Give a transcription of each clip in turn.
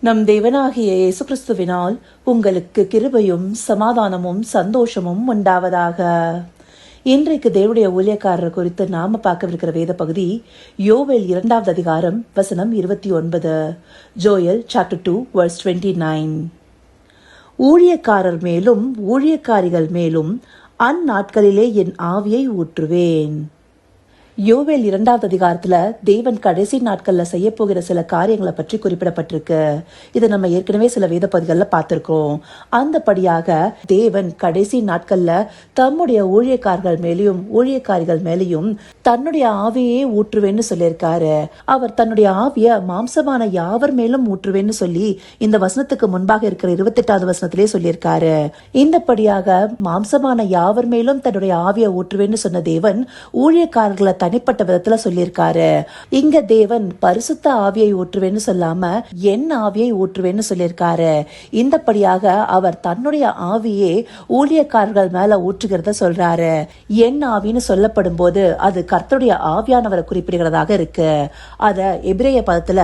நம் தேவனாகிய இயேசு கிறிஸ்துவினால் உங்களுக்கு கிருபையும் சமாதானமும் சந்தோஷமும் உண்டாவதாக. இன்றைக்கு தேவனுடைய ஊழியக்காரர் குறித்து நாம பார்க்கவிருக்கிற வேத பகுதி யோவேல் 2வது அதிகாரம் வசனம் 29. Joel chapter 2 verse 29. ஊழியக்காரர் மேலும் ஊழியக்காரிகள் மேலும் அந்நாட்களிலே என் ஆவியை ஊற்றுவேன். யோவேல் 2வது அதிகாரத்துல தேவன் கடைசி நாட்கள்ல செய்ய போகிற சில காரியங்களை பற்றி குறிப்பிடப்பட்டிருக்கு. இதை நம்ம ஏற்கனவே சில வேத பகுதிகளில் பார்த்திருக்கோம். அந்தபடியாக தேவன் கடைசி நாட்கள்ல தம்முடைய ஊழியக்காரர்கள் மேலேயும் ஊழியக்காரிகள் மேலேயும் தன்னுடைய ஆவியே ஊற்றுவேன்னு சொல்லியிருக்காரு. அவர் தன்னுடைய ஆவிய மாம்சமான யாவர் மேலும் ஊற்றுவேன்னு சொல்லி இந்த வசனத்துக்கு முன்பாக இருக்கிற 28வது வசனத்திலே சொல்லியிருக்காரு. இந்தபடியாக மாம்சமான யாவர் மேலும் தன்னுடைய ஆவியை ஊற்றுவேன்னு சொன்ன தேவன் ஊழியக்காரர்களை தனிப்பட்ட விதத்துல சொல்லியிருக்காரு. இங்க தேவன் பரிசுத்த ஆவியை ஊற்றுவேன்னு சொல்லாம என் ஆவியை ஊற்றுவேன்னு சொல்லியிருக்காரு. இந்தபடியாக அவர் தன்னுடைய ஆவியே ஊழியக்காரர்கள் மேல ஊற்றுகிறத சொல்றாரு. என் ஆவின்னு சொல்லப்படும் போது அது கர்த்தருடைய ஆவியானவரை குறிப்பிடுகிறதாக இருக்கு. அத எபிரேய பதத்துல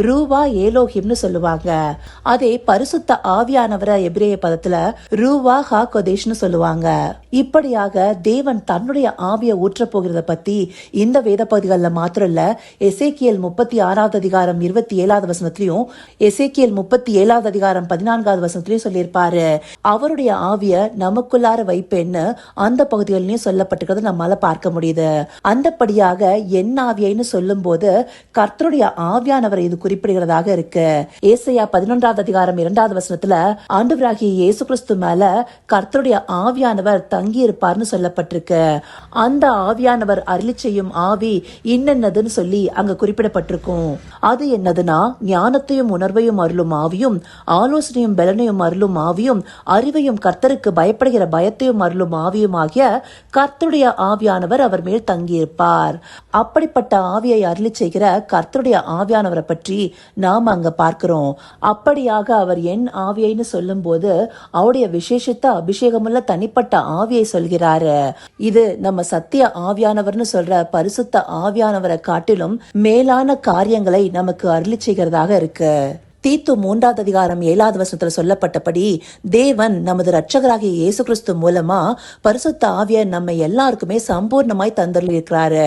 ரூவா ஏலோஹிம்னு சொல்லுவாங்க. அதே பரிசுத்த ஆவியானவரை எபிரேய பதத்துல ரூவா ஹா கொதேஷ்னு சொல்லுவாங்க. இப்படியாக தேவன் தன்னுடைய ஆவியை ஊற்ற போகிறத பத்தி இந்த வேத பகுதிகளில் மாத்திரம் இல்ல, எசேக்கியேல் 36வது அதிகாரம் 27வது வசனத்திலையும் எசேக்கியேல் 37வது அதிகாரம் 14வது வசனத்திலையும் சொல்லியிருப்பாரு. அவருடைய ஆவிய நமக்குள்ளார வைப்பேன்னு அந்த பகுதிகளிலையும் சொல்லப்பட்டிருக்கிறது நம்மளால பார்க்க முடியுது. அந்தபடியாக என் ஆவியைன்னு சொல்லும் போது கர்த்தருடைய ஆவியானவரை இது குறிப்பிடுகிறதாக இருக்கு. ஏசாயா 11வது அதிகாரம் 2வது வசனத்துல ஆண்டவராகிய இயேசு கிறிஸ்து மேல கர்த்தருடைய ஆவியானவர் தங்கி இருப்பார்னு சொல்லப்பட்டிருக்கு. அந்த ஆவியானவர் அருளி செய்யும் ஆவி இன்னென்னதுன்னு சொல்லி அங்க குறிப்பிடப்பட்டிருக்கும். அது என்னதுன்னா ஞானத்தையும் உணர்வையும் அருளும் ஆவியும், ஆலோசனையும் பலனையும் அருளும் ஆவியும், அறிவையும் கர்த்தருக்கு பயப்படுகிற பயத்தையும் அருளும் ஆவியும் ஆகிய கர்த்தருடைய ஆவியானவர் அவர் மேல் தங்கியிருப்பார். அப்படிப்பட்ட ஆவியை அருளி செய்கிற கர்த்தருடைய ஆவியானவரை பற்றி நாம அங்க பார்க்கிறோம். அப்படியாக அவர் என் ஆவியைன்னு சொல்லும் போது அவருடைய விசேஷித்த அபிஷேகமுள்ள தனிப்பட்ட ஆவியை சொல்கிறாரு. இது நம்ம சத்திய ஆவியானவர்னு சொல்ற பரிசுத்த ஆவியானவரை காட்டிலும் மேலான காரியங்களை நமக்கு அருளி செய்கிறதாக இருக்கு. தீத்து 3வது அதிகாரம் 7வது வசனத்துல சொல்லப்பட்டபடி தேவன் நமது இரட்சகராகிய இயேசு கிறிஸ்து மூலமா பரிசுத்த ஆவியை நம்ம எல்லாருக்குமே சம்பூர்ணமாய் தந்திருக்கிறாரு.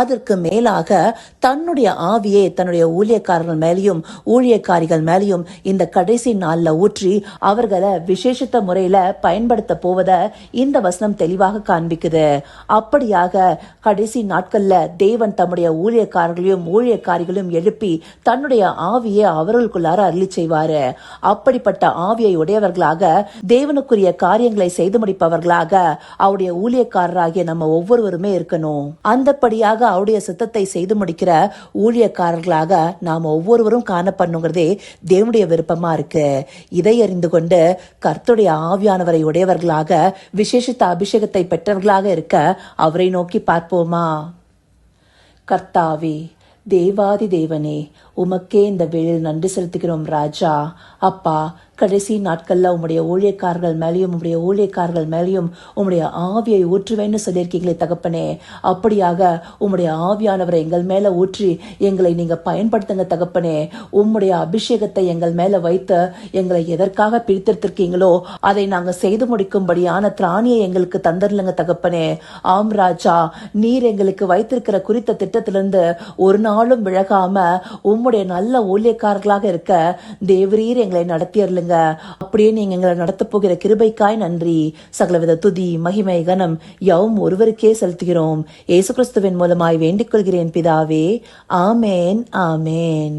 அதற்கு மேலாக தன்னுடைய ஆவியே தன்னுடைய ஊழியக்காரர்கள் மேலையும் ஊழியக்காரிகள் மேலையும் இந்த கடைசி நாள்ல ஊற்றி அவர்களை விசேஷித்த முறையில பயன்படுத்த போவத இந்த வசனம் தெளிவாக காண்பிக்குது. அப்படியாக கடைசி நாட்கள்ல தேவன் தம்முடைய ஊழியக்காரர்களையும் ஊழியக்காரிகளையும் எழுப்பி தன்னுடைய ஆவியை அவர்களுக்குள்ள அருளி செய்வாரு. அப்படிப்பட்ட ஆவியை உடையவர்களாக தேவனுக்குரிய காரியங்களை செய்து முடிப்பவர்களாக அவருடைய ஊழியக்காரராகிய நம்ம ஒவ்வொருவருமே இருக்கணும். அந்தபடியாக அவருடைய சித்தத்தை செய்து முடிக்கிற ஊழியக்காரர்களாக நாம ஒவ்வொருவரும் காணப்படணுங்கிறதே தேவனுடைய விருப்பமா இருக்கு. இதை அறிந்து கொண்டு கர்த்தருடைய ஆவியானவரை உடையவர்களாக விசேஷித்த அபிஷேகத்தை பெற்றவர்களாக இருக்க அவரை நோக்கி பார்ப்போமா? கர்த்தாவே, தேவாதி தேவனே, உமக்கே இந்த வேளையில் நன்றி செலுத்துகிறோம் ராஜா. அப்பா, கடைசி நாட்கள்ல உம்முடைய ஊழியக்காரர்கள் மேலேயும் உம்முடைய ஊழியக்காரர்கள் மேலேயும் உம்முடைய ஆவியை ஊற்றுவேன்னு சொல்லியிருக்கீங்களே தகப்பனே. அப்படியாக உம்முடைய ஆவியானவரை எங்கள் மேல ஊற்றி எங்களை நீங்க பயன்படுத்துங்க தகப்பனே. உம்முடைய அபிஷேகத்தை எங்கள் மேல வைத்து எங்களை எதற்காக பிரித்திருக்கீங்களோ அதை நாங்க செய்து முடிக்கும்படியான திராணியை எங்களுக்கு தந்துடலுங்க தகப்பனே. ஆம் ராஜா, நீர் எங்களுக்கு வைத்திருக்கிற குறித்த திட்டத்திலிருந்து ஒரு நாளும் விலகாம உம்முடைய நல்ல ஊழியக்காரர்களாக இருக்க தேவரீர் எங்களை நடத்தியறலுங்க. அப்படியே நீங்க எங்களை நடத்த போகிற கிருபைக்காய் நன்றி. சகலவித துதி மகிமை கனம் யாவும் ஒருவருக்கே செலுத்துகிறோம். இயேசு கிறிஸ்துவின் மூலமாய் வேண்டிக் கொள்கிறேன் பிதாவே. ஆமேன், ஆமேன்.